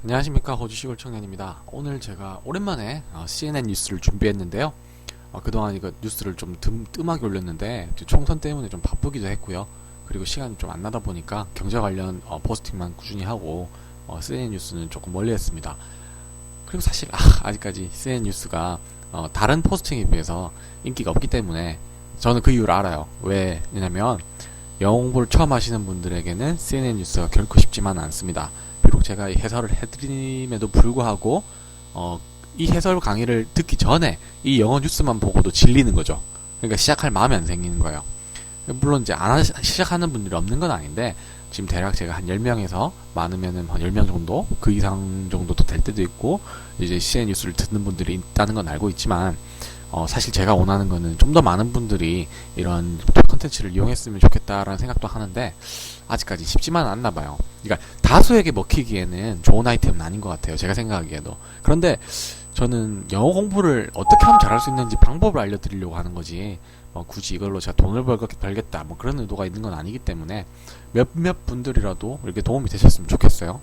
안녕하십니까, 호주 시골 청년입니다. 오늘 제가 오랜만에 CNN 뉴스를 준비했는데요. 그동안 이거 뉴스를 좀 뜸하게 올렸는데 총선 때문에 좀 바쁘기도 했고요. 그리고 시간이 좀 안 나다 보니까 경제 관련 포스팅만 꾸준히 하고 CNN 뉴스는 조금 멀리 했습니다. 그리고 사실 아직까지 CNN 뉴스가 다른 포스팅에 비해서 인기가 없기 때문에 저는 그 이유를 알아요. 왜냐면 영어 공부를 처음 하시는 분들에게는 CNN 뉴스가 결코 쉽지만 않습니다. 비록 제가 이 해설을 해드림에도 불구하고 이 해설 강의를 듣기 전에 이 영어 뉴스만 보고도 질리는 거죠. 그러니까 시작할 마음이 안 생기는 거예요. 물론 이제 시작하는 분들이 없는 건 아닌데 지금 대략 제가 한 10명에서 많으면은 한 10명 정도 그 이상 정도도 될 때도 있고 이제 CNN 뉴스를 듣는 분들이 있다는 건 알고 있지만 사실 제가 원하는 거는 좀 더 많은 분들이 이런 컨텐츠를 이용했으면 좋겠다라는 생각도 하는데 아직까지 쉽지만 않나 봐요. 그러니까 다수에게 먹히기에는 좋은 아이템은 아닌 것 같아요. 제가 생각하기에도. 그런데 저는 영어 공부를 어떻게 하면 잘할 수 있는지 방법을 알려드리려고 하는 거지 굳이 이걸로 제가 돈을 벌겠다 그런 의도가 있는 건 아니기 때문에 몇몇 분들이라도 이렇게 도움이 되셨으면 좋겠어요.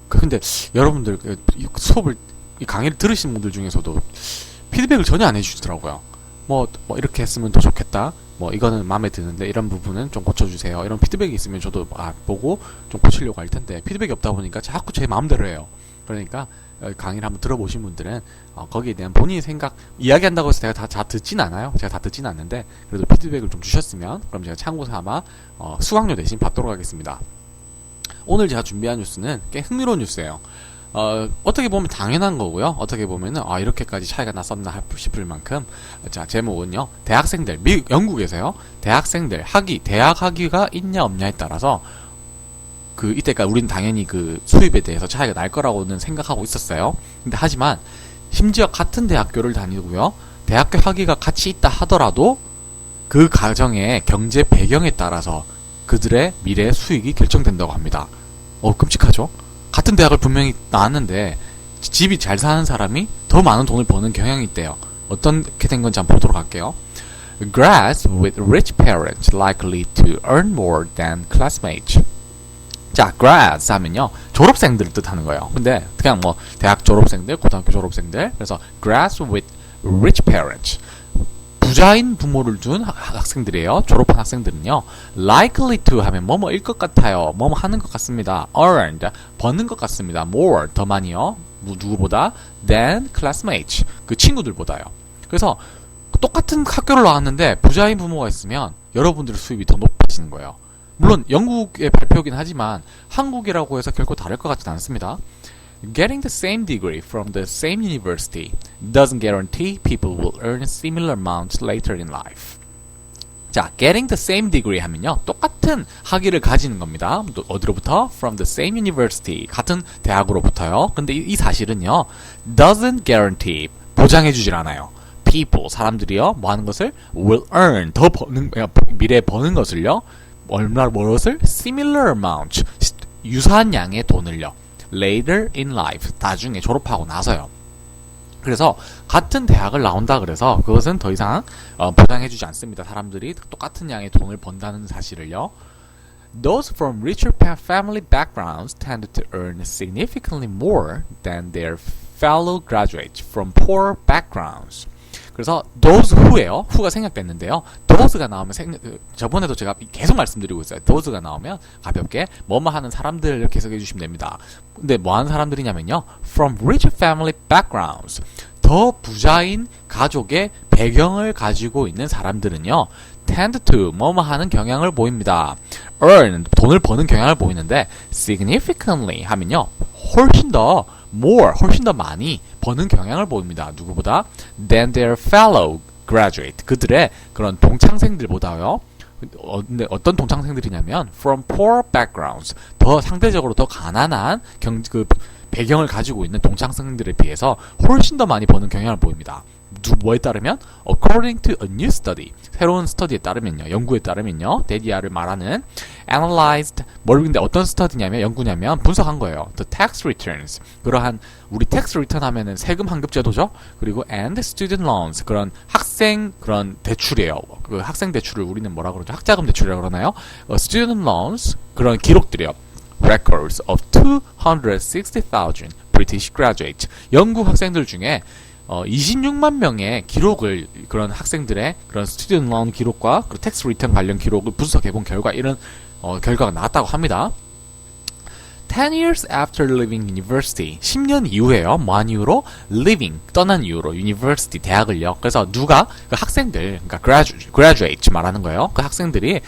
근데 여러분들 수업을 이 강의를 들으신 분들 중에서도 피드백을 전혀 안 해주시더라고요. 이렇게 했으면 더 좋겠다. 이거는 마음에 드는데 이런 부분은 좀 고쳐주세요. 이런 피드백이 있으면 저도 보고 좀 고치려고 할 텐데 피드백이 없다 보니까 자꾸 제 마음대로 해요. 그러니까 강의를 한번 들어보신 분들은 거기에 대한 본인의 생각 이야기한다고 해서 제가 다 듣진 않아요. 제가 다 듣진 않는데 그래도 피드백을 좀 주셨으면 그럼 제가 참고삼아 수강료 대신 받도록 하겠습니다. 오늘 제가 준비한 뉴스는 꽤 흥미로운 뉴스예요. 어떻게 보면 당연한 거고요. 어떻게 보면은 이렇게까지 차이가 났었나 싶을 만큼 자 제목은요. 대학생들 영국에서요. 대학생들 대학 학위가 있냐 없냐에 따라서 이때까지 우리는 당연히 그 수입에 대해서 차이가 날 거라고는 생각하고 있었어요. 근데 하지만 심지어 같은 대학교를 다니고요. 대학교 학위가 같이 있다 하더라도 그 가정의 경제 배경에 따라서 그들의 미래 수익이 결정된다고 합니다. 끔찍하죠? 같은 대학을 분명히 나왔는데 집이 잘 사는 사람이 더 많은 돈을 버는 경향이 있대요. 어떻게 된 건지 한번 보도록 할게요. Grads with rich parents likely to earn more than classmates. 자, grads 하면요. 졸업생들을 뜻하는 거예요. 근데 그냥 대학 졸업생들, 고등학교 졸업생들. 그래서 grads with rich parents. 부자인 부모를 둔 학생들이에요. 졸업한 학생들은요. likely to 하면 뭐뭐일 것 같아요. 뭐뭐 하는 것 같습니다. earned, 버는 것 같습니다. more, 더 많이요. 누구보다? than classmates, 그 친구들보다요. 그래서 똑같은 학교를 나왔는데 부자인 부모가 있으면 여러분들의 수입이 더 높아지는 거예요. 물론 영국의 발표긴 하지만 한국이라고 해서 결코 다를 것 같지는 않습니다. Getting the same degree from the same university doesn't guarantee people will earn similar amounts later in life. 자, getting the same degree 하면요. 똑같은 학위를 가지는 겁니다. 어디로부터? From the same university. 같은 대학으로부터요. 근데 이 사실은요. Doesn't guarantee. 보장해주질 않아요. People, 사람들이요. 뭐 하는 것을? Will earn. 더 버는, 미래에 버는 것을요. 무엇을? Similar amounts. 유사한 양의 돈을요. Later in life. 나중에 졸업하고 나서요. 그래서 같은 대학을 나온다 그래서 그것은 더 이상 보장해주지 않습니다. 사람들이 똑같은 양의 돈을 번다는 사실을요. Those from richer family backgrounds tend to earn significantly more than their fellow graduates from poor backgrounds. 그래서 those who예요. who가 생략됐는데요. those가 나오면 저번에도 제가 계속 말씀드리고 있어요. those가 나오면 가볍게 뭐뭐 하는 사람들 이렇게 해석해 주시면 됩니다. 근데 뭐 하는 사람들이냐면요. from rich family backgrounds. 더 부자인 가족의 배경을 가지고 있는 사람들은요. tend to 뭐뭐 하는 경향을 보입니다. earn 돈을 버는 경향을 보이는데 significantly 하면요. 훨씬 더 많이 버는 경향을 보입니다. 누구보다? than their fellow graduate. 그들의 그런 동창생들보다요. 근데 어떤 동창생들이냐면 from poor backgrounds. 상대적으로 더 가난한 배경을 가지고 있는 동창생들에 비해서 훨씬 더 많이 버는 경향을 보입니다. 뭐에 따르면? According to a new study. 새로운 스터디에 따르면요. 연구에 따르면요. 데디아를 말하는 analyzed. 근데 어떤 스터디냐면 연구냐면 분석한 거예요. The tax returns. 그러한 우리 tax return 하면은 세금 환급 제도죠. 그리고 and student loans. 그런 학생 그런 대출이에요. 그 학생 대출을 우리는 뭐라 그러죠? 학자금 대출이라고 그러나요? student loans. 그런 기록들이요. records of 260,000 British graduates. 영국 학생들 중에 26만 명의 기록을 그런 학생들의 그런 스튜던트 론 기록과 그 텍스 리턴 관련 기록을 분석해 본 결과 이런 결과가 나왔다고 합니다. 10 years after leaving university. 10년 이후에요. 뭐한 이유로? leaving, 떠난 이유로 university, 대학을요. 그래서 누가? 그 학생들, 그러니까 graduate 말하는 거예요. 그 학생들이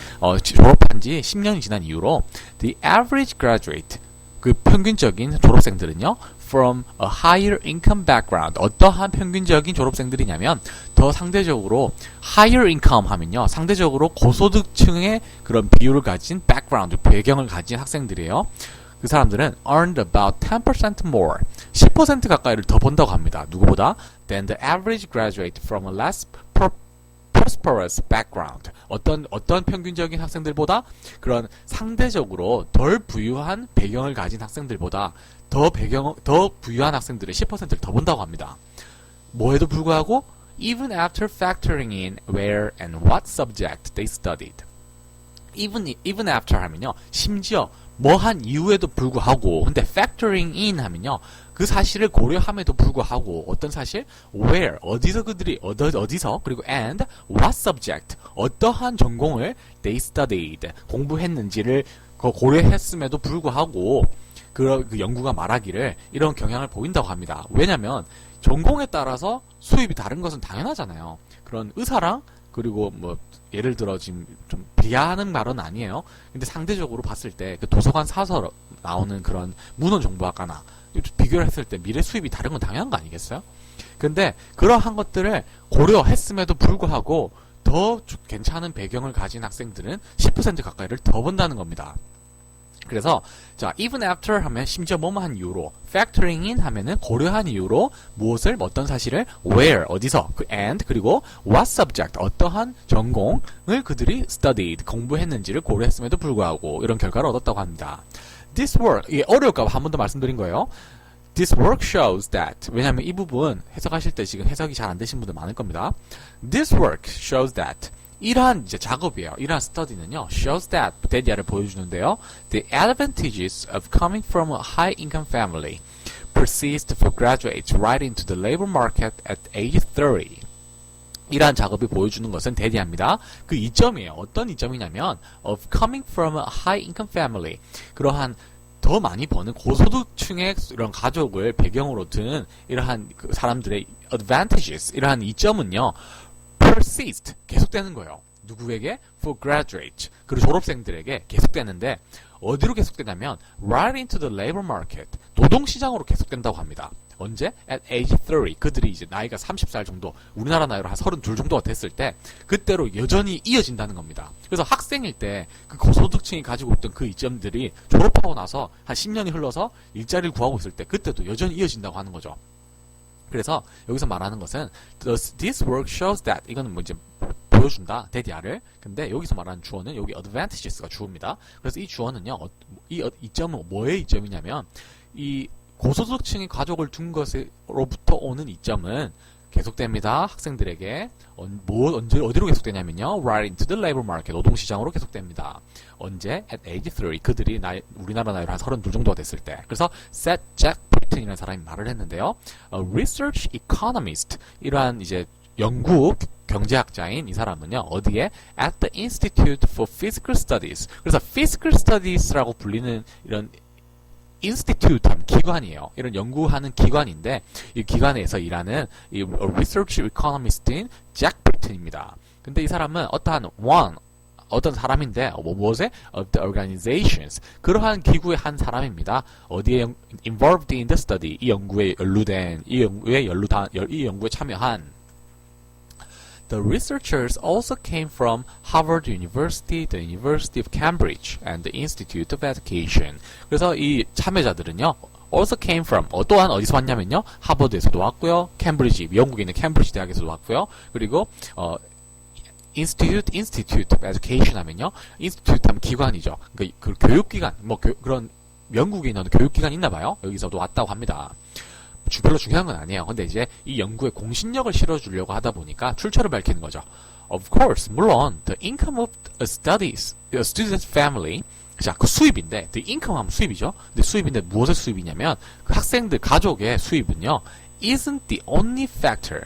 졸업한 지 10년이 지난 이후로 the average graduate, 그 평균적인 졸업생들은요. from a higher income background. 어떠한 평균적인 졸업생들이냐면 더 상대적으로 higher income 하면요. 상대적으로 고소득층의 그런 비율을 가진 background, 배경을 가진 학생들이에요. 그 사람들은 earned about 10% more, 10% 가까이를 더 번다고 합니다. 누구보다? than the average graduate from a less prosperous background. 어떤 평균적인 학생들보다 그런 상대적으로 덜 부유한 배경을 가진 학생들보다 더 부유한 학생들의 10%를 더 번다고 합니다. 뭐에도 불구하고 even after factoring in where and what subject they studied. even after 하면요. 심지어 뭐한 이유에도 불구하고, 근데 factoring in 하면요. 그 사실을 고려함에도 불구하고 어떤 사실? where, 어디서 그들이 어디서, 그리고 and what subject, 어떠한 전공을 they studied, 공부했는지를 고려했음에도 불구하고 그 연구가 말하기를 이런 경향을 보인다고 합니다. 왜냐면 전공에 따라서 수입이 다른 것은 당연하잖아요. 그런 의사랑 그리고 뭐 예를 들어 지금 좀 비하하는 말은 아니에요. 근데 상대적으로 봤을 때 그 도서관 사서 나오는 그런 문헌정보학과나 비교를 했을 때 미래 수입이 다른 건 당연한 거 아니겠어요? 근데 그러한 것들을 고려했음에도 불구하고 더 괜찮은 배경을 가진 학생들은 10% 가까이를 더 번다는 겁니다. 그래서 자 even after 하면 심지어 뭐뭐한 이유로, factoring in 하면은 고려한 이유로 무엇을, 어떤 사실을, where, 어디서, 그 and 그리고 what subject, 어떠한 전공을 그들이 studied, 공부했는지를 고려했음에도 불구하고 이런 결과를 얻었다고 합니다. This work, 이게 어려울까봐 한 번 더 말씀드린 거예요. This work shows that, 왜냐하면 이 부분 해석하실 때 지금 해석이 잘 안 되신 분들 많을 겁니다. This work shows that, 이러한 이제 작업이에요. 이러한 스터디는요, shows that, 데디아를 보여주는데요. The advantages of coming from a high income family persist for graduates right into the labor market at age 30. 이러한 작업이 보여주는 것은 대디합니다. 그 이점이에요. 어떤 이점이냐면 of coming from a high income family, 그러한 더 많이 버는 고소득층의 이런 가족을 배경으로 둔 이러한 그 사람들의 advantages, 이러한 이점은요, persist, 계속되는 거예요. 누구에게? For graduates, 그리고 졸업생들에게 계속되는데 어디로 계속되냐면 right into the labor market, 노동시장으로 계속된다고 합니다. 언제? At age 30, 그들이 이제 나이가 30살 정도, 우리나라 나이로 한 32 정도가 됐을 때 그때로 여전히 이어진다는 겁니다. 그래서 학생일 때 그 고소득층이 가지고 있던 그 이점들이 졸업하고 나서 한 10년이 흘러서 일자리를 구하고 있을 때 그때도 여전히 이어진다고 하는 거죠. 그래서 여기서 말하는 것은 this work shows that, 이거는 뭐 이제 보여준다, 데디아를. 근데 여기서 말하는 주어는 여기 advantages가 주어입니다. 그래서 이 주어는요, 이 이점은 뭐의 이점이냐면 이 고소득층이 가족을 둔 것으로부터 오는 이점은 계속됩니다. 학생들에게 언제 어디로 계속되냐면요, right into the labor market, 노동시장으로 계속됩니다. 언제? At age 30, 그들이 우리나라 나이로 한 32 정도가 됐을 때. 그래서 Seth Jack Britton이라는 사람이 말을 했는데요. A research economist, 이러한 이제 연구 경제학자인 이 사람은요, 어디에? At the Institute for Physical Studies. 그래서 Physical Studies라고 불리는 이런 인스티튜트 하면 기관이에요. 이런 연구하는 기관인데 이 기관에서 일하는 이 리서치 이코노미스트인 잭 브리튼입니다. 근데 이 사람은 어떤 사람인데 무엇에? of the organizations, 그러한 기구의 한 사람입니다. 어디에 involved in the study, 이 연구에 연루된, 이 연구에 참여한. The researchers also came from Harvard University, the University of Cambridge, and the Institute of Education. 그래서 이 참여자들은요, also came from, 또한 어디서 왔냐면요, 하버드에서도 왔고요, 캠브리지, 영국에 있는 캠브리지 대학에서도 왔고요, 그리고 Institute of Education 하면요, Institute 하면 기관이죠. 그러니까 그 교육기관, 그런 영국에 있는 교육기관이 있나봐요. 여기서도 왔다고 합니다. 별로 중요한 건 아니에요. 근데 이제 이 연구에 공신력을 실어주려고 하다 보니까 출처를 밝히는 거죠. Of course, 물론 the income of a student's family, 자, 그 수입인데, the income 하면 수입이죠. 근데 수입인데 무엇의 수입이냐면, 그 학생들 가족의 수입은요, isn't the only factor.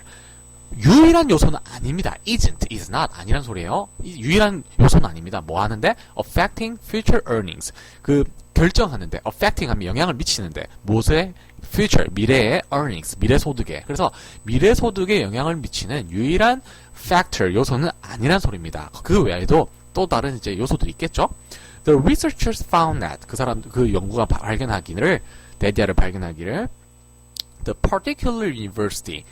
유일한 요소는 아닙니다. isn't, is not 아니란 소리예요. 유일한 요소는 아닙니다. 뭐 하는데? affecting future earnings. 그 결정하는데, affecting 하면 영향을 미치는데, 무엇에? future, 미래의 earnings, 미래 소득에. 그래서 미래 소득에 영향을 미치는 유일한 factor, 요소는 아니란 소리입니다. 그 외에도 또 다른 이제 요소들이 있겠죠? The researchers found that 그 연구가 발견하기를 데디아를 발견하기를 the particular university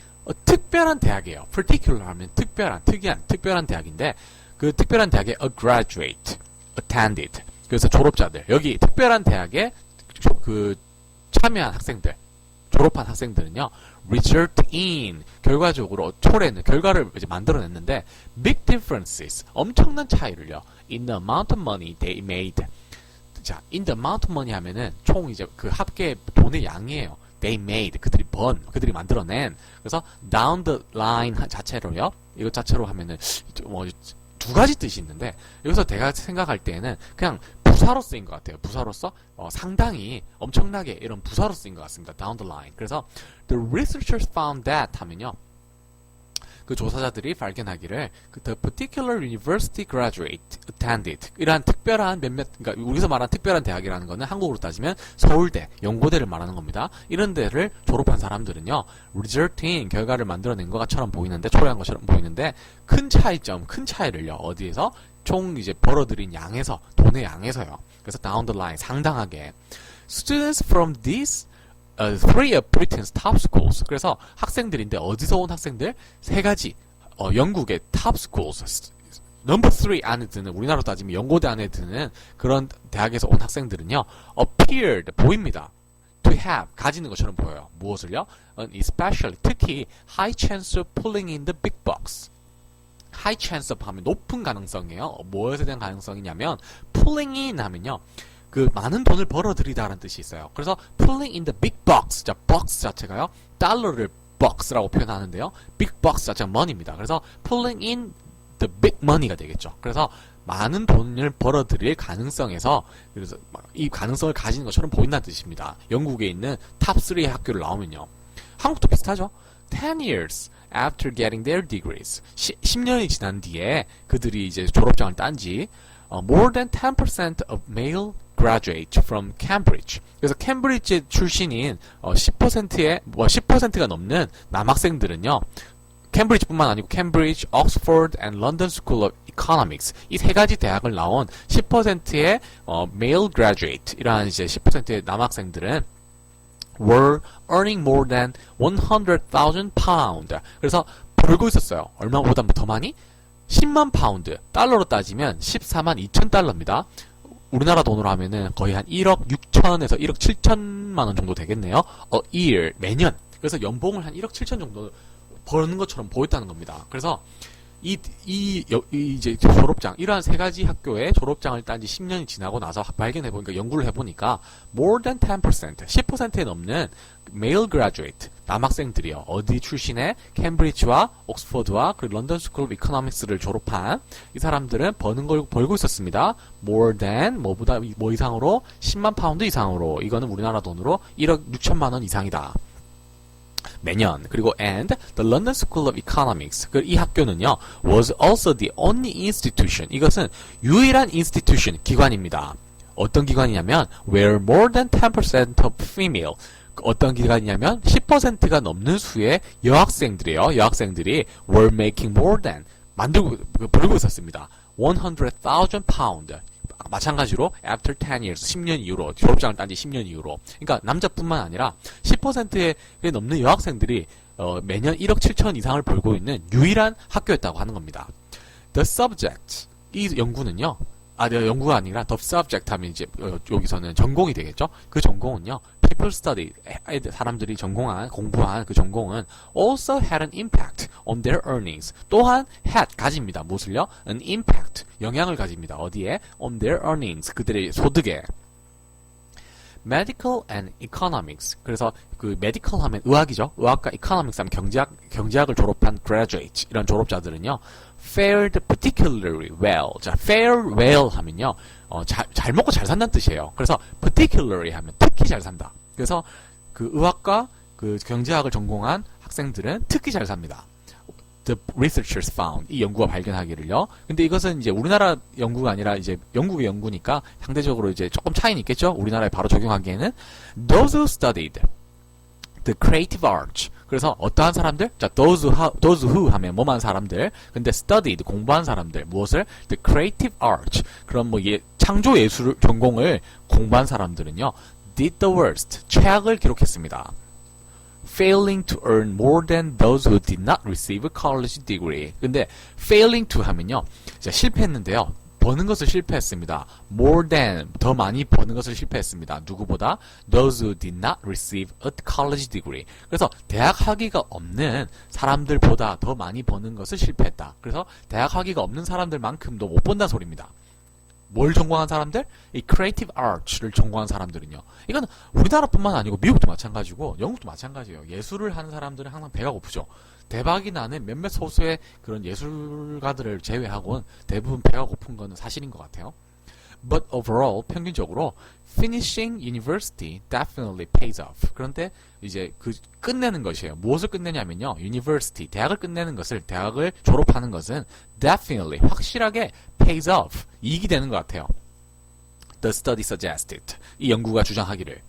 특별한 대학이에요. particular 하면 특별한, 특별한 대학인데 그 특별한 대학에 a graduate attended 그래서 졸업자들 여기 특별한 대학에 그 참여한 학생들 졸업한 학생들은요 result in 결과적으로 초래는 결과를 이제 만들어냈는데 big differences 엄청난 차이를요 in the amount of money they made. 자, in the amount of money 하면은 총 이제 그 합계 돈의 양이에요. they made 그들이 만들어낸. 그래서 down the line 자체로요. 이것 자체로 하면은 뭐 두 가지 뜻이 있는데 여기서 내가 생각할 때에는 그냥 부사로 쓰인 것 같아요. 부사로서 상당히 엄청나게 이런 부사로 쓰인 것 같습니다. down the line. 그래서 the researchers found that 하면요. 그 조사자들이 발견하기를 the particular university graduate attended 이러한 특별한 그러니까 우리서 말하는 특별한 대학이라는 거는 한국으로 따지면 서울대, 연고대를 말하는 겁니다. 이런 데를 졸업한 사람들은요 result in 결과를 만들어낸 것처럼 보이는데 초래한 것처럼 보이는데 큰 차이를요 어디에서 총 이제 벌어들인 양에서 돈의 양에서요. 그래서 down the line 상당하게 students from these three of Britain's top schools. 그래서 학생들인데 어디서 온 학생들? 세 가지 영국의 top schools. number 3 안에 드는 우리나라로 따지면 연고대 안에 드는 그런 대학에서 온 학생들은요 appeared 보입니다. to have 가지는 것처럼 보여요. 무엇을요? especially 특히 high chance of pulling in the big bucks. high chance of 하면 높은 가능성이에요. 무엇에 대한 가능성이냐면 pulling in 하면요. 그 많은 돈을 벌어들이다라는 뜻이 있어요. 그래서 pulling in the big bucks, 자 bucks 자체가요 달러를 bucks라고 표현하는데요, big bucks 자체가 money입니다. 그래서 pulling in the big money가 되겠죠. 그래서 많은 돈을 벌어들일 가능성에서 그래서 이 가능성을 가지는 것처럼 보인다는 뜻입니다. 영국에 있는 탑 3의 학교를 나오면요, 한국도 비슷하죠. 10 years after getting their degrees, 10년이 지난 뒤에 그들이 이제 졸업장을 딴지 more than 10% of male graduate from Cambridge. 그래서 캠브리지 출신인 10%가 넘는 남학생들은요. 캠브리지뿐만 아니고 캠브리지, 옥스퍼드, and London School of Economics 이 세 가지 대학을 나온 10%의 male graduate 이러한 이제 10%의 남학생들은 were earning more than 100,000 pound. 그래서 벌고 있었어요. 얼마보다 더 많이? 10만 파운드. 달러로 따지면 14만 2천 달러입니다. 우리나라 돈으로 하면은 거의 한 1억 6천에서 1억 7천만 원 정도 되겠네요. a year, 매년. 그래서 연봉을 한 1억 7천 정도 버는 것처럼 보였다는 겁니다. 그래서 이제 졸업장, 이러한 세 가지 학교에 졸업장을 딴 지 10년이 지나고 나서 발견해보니까, 연구를 해보니까, more than 10%, 10%에 넘는 male graduate, 남학생들이요. 어디 출신의 캠브리지와 옥스퍼드와 그리고 런던 스쿨 오브 이코노믹스를 졸업한 이 사람들은 벌고 있었습니다. more than, 뭐 이상으로, 10만 파운드 이상으로, 이거는 우리나라 돈으로 1억 6천만 원 이상이다. 매년. 그리고 and the London School of Economics 이 학교는요 was also the only institution 이것은 유일한 institution 기관입니다. 어떤 기관이냐면 where more than 10% of female 어떤 기관이냐면 10%가 넘는 수의 여학생들이에요. 여학생들이 were making more than 벌고 있었습니다. 100,000 pound 마찬가지로 after 10 years 10년 이후로 졸업장을 딴 지 10년 이후로 그러니까 남자뿐만 아니라 10%에 넘는 여학생들이 매년 1억 7천 이상을 벌고 있는 유일한 학교였다고 하는 겁니다. The subject 이 연구는요 연구가 아니라 the subject 하면 이제 여기서는 전공이 되겠죠. 그 전공은요 people study 사람들이 공부한 그 전공은 also had an impact on their earnings 또한 가집니다. 무엇을요? an impact 영향을 가집니다. 어디에? on their earnings 그들의 소득에. medical and economics. 그래서 그 medical 하면 의학이죠. 의학과 economics 하면 경제학을 졸업한 graduate 이런 졸업자들은요. fared particularly well. 자, fare well 하면요. 잘 먹고 잘 산다는 뜻이에요. 그래서 particularly 하면 특히 잘 산다. 그래서 그 의학과 그 경제학을 전공한 학생들은 특히 잘 삽니다. The researchers found. 이 연구가 발견하기를요. 근데 이것은 이제 우리나라 연구가 아니라 이제 영국의 연구니까 상대적으로 이제 조금 차이는 있겠죠? 우리나라에 바로 적용하기에는 those who studied the creative arts. 그래서 어떠한 사람들? 자, those who 하면 뭐만 사람들. 근데 studied 공부한 사람들. 무엇을? The creative arts. 그럼 뭐 창조 예술 전공을 공부한 사람들은요. did the worst. 최악을 기록했습니다. failing to earn more than those who did not receive a college degree. 근데 failing to 하면요. 자, 실패했는데요. 버는 것을 실패했습니다. more than 더 많이 버는 것을 실패했습니다. 누구보다? those who did not receive a college degree. 그래서 대학 학위가 없는 사람들보다 더 많이 버는 것을 실패했다. 그래서 대학 학위가 없는 사람들만큼도 못 번다는 소리입니다. 뭘 전공한 사람들? 이 creative arts를 전공한 사람들은요. 이건 우리나라뿐만 아니고 미국도 마찬가지고 영국도 마찬가지예요. 예술을 하는 사람들은 항상 배가 고프죠. 대박이 나는 몇몇 소수의 그런 예술가들을 제외하고는 대부분 배가 고픈 거는 사실인 것 같아요. But overall, 평균적으로 finishing university definitely pays off. 그런데 이제 그 끝내는 것이에요. 무엇을 끝내냐면요. university, 대학을 끝내는 것을, 대학을 졸업하는 것은 definitely, 확실하게 pays off, 이익이 되는 것 같아요. The study suggested. 이 연구가 주장하기를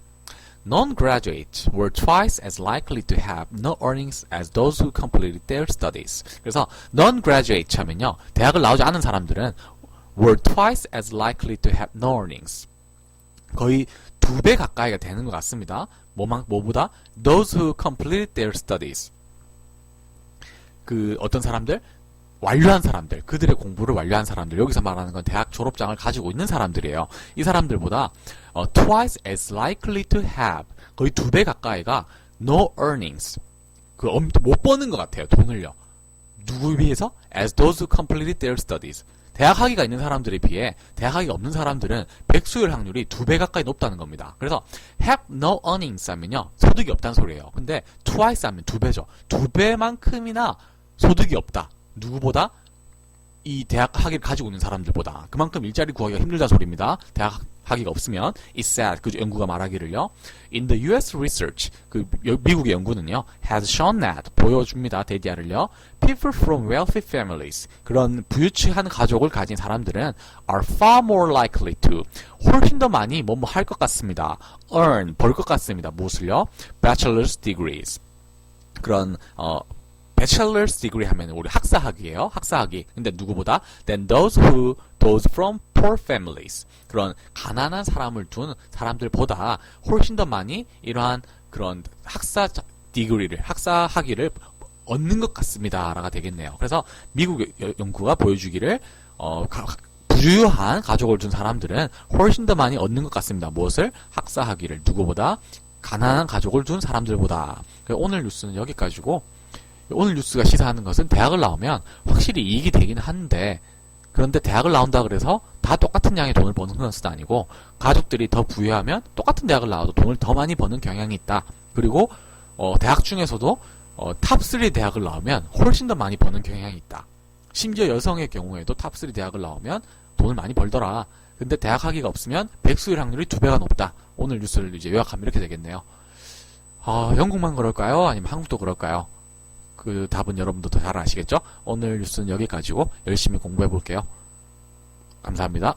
non-graduates were twice as likely to have no earnings as those who completed their studies. 그래서 non-graduate 하면요. 대학을 나오지 않은 사람들은 were twice as likely to have no earnings. 거의 2배 가까이가 되는 것 같습니다. 뭐보다? Those who completed their studies. 그 어떤 사람들? 완료한 사람들, 그들의 공부를 완료한 사람들, 여기서 말하는 건 대학 졸업장을 가지고 있는 사람들이에요. 이 사람들보다 twice as likely to have, 거의 2배 가까이가 no earnings, 못 버는 것 같아요. 돈을요. 누구에 비해서? As those who completed their studies. 대학 학위가 있는 사람들에 비해 대학 학위가 없는 사람들은 백수율 확률이 2배 가까이 높다는 겁니다. 그래서 have no earnings 하면요. 소득이 없다는 소리예요. 근데 twice 하면 2배죠. 2배만큼이나 소득이 없다. 누구보다? 이 대학 학위를 가지고 있는 사람들보다. 그만큼 일자리 구하기가 힘들다는 소리입니다. 대학 학위가 없으면. It said, 그 연구가 말하기를요. In the US research, 그 미국의 연구는요. has shown that, 보여줍니다. 데이터를요. People from wealthy families, 그런 부유층한 가족을 가진 사람들은 are far more likely to, 훨씬 더 많이 뭐뭐 할 것 같습니다. earn, 벌 것 같습니다. 무엇을요? bachelor's degrees. 그런 bachelor's degree 하면 우리 학사학위예요. 학사학위. 근데 누구보다? Than those from poor families. 그런 가난한 사람을 둔 사람들보다 훨씬 더 많이 이러한 그런 학사 degree를, 학사학위를 얻는 것 같습니다. 라가 되겠네요. 그래서 미국 연구가 보여주기를 부유한 가족을 둔 사람들은 훨씬 더 많이 얻는 것 같습니다. 무엇을? 학사학위를. 누구보다? 가난한 가족을 둔 사람들보다. 오늘 뉴스는 여기까지고, 오늘 뉴스가 시사하는 것은 대학을 나오면 확실히 이익이 되긴 한데, 그런데 대학을 나온다 그래서 다 똑같은 양의 돈을 버는 것은 아니고, 가족들이 더 부유하면 똑같은 대학을 나와도 돈을 더 많이 버는 경향이 있다. 그리고 대학 중에서도 탑3 대학을 나오면 훨씬 더 많이 버는 경향이 있다. 심지어 여성의 경우에도 탑3 대학을 나오면 돈을 많이 벌더라. 근데 대학 학위가 없으면 백수일 확률이 2배가 높다. 오늘 뉴스를 이제 요약하면 이렇게 되겠네요. 영국만 그럴까요? 아니면 한국도 그럴까요? 그 답은 여러분도 더 잘 아시겠죠? 오늘 뉴스는 여기까지고 열심히 공부해 볼게요. 감사합니다.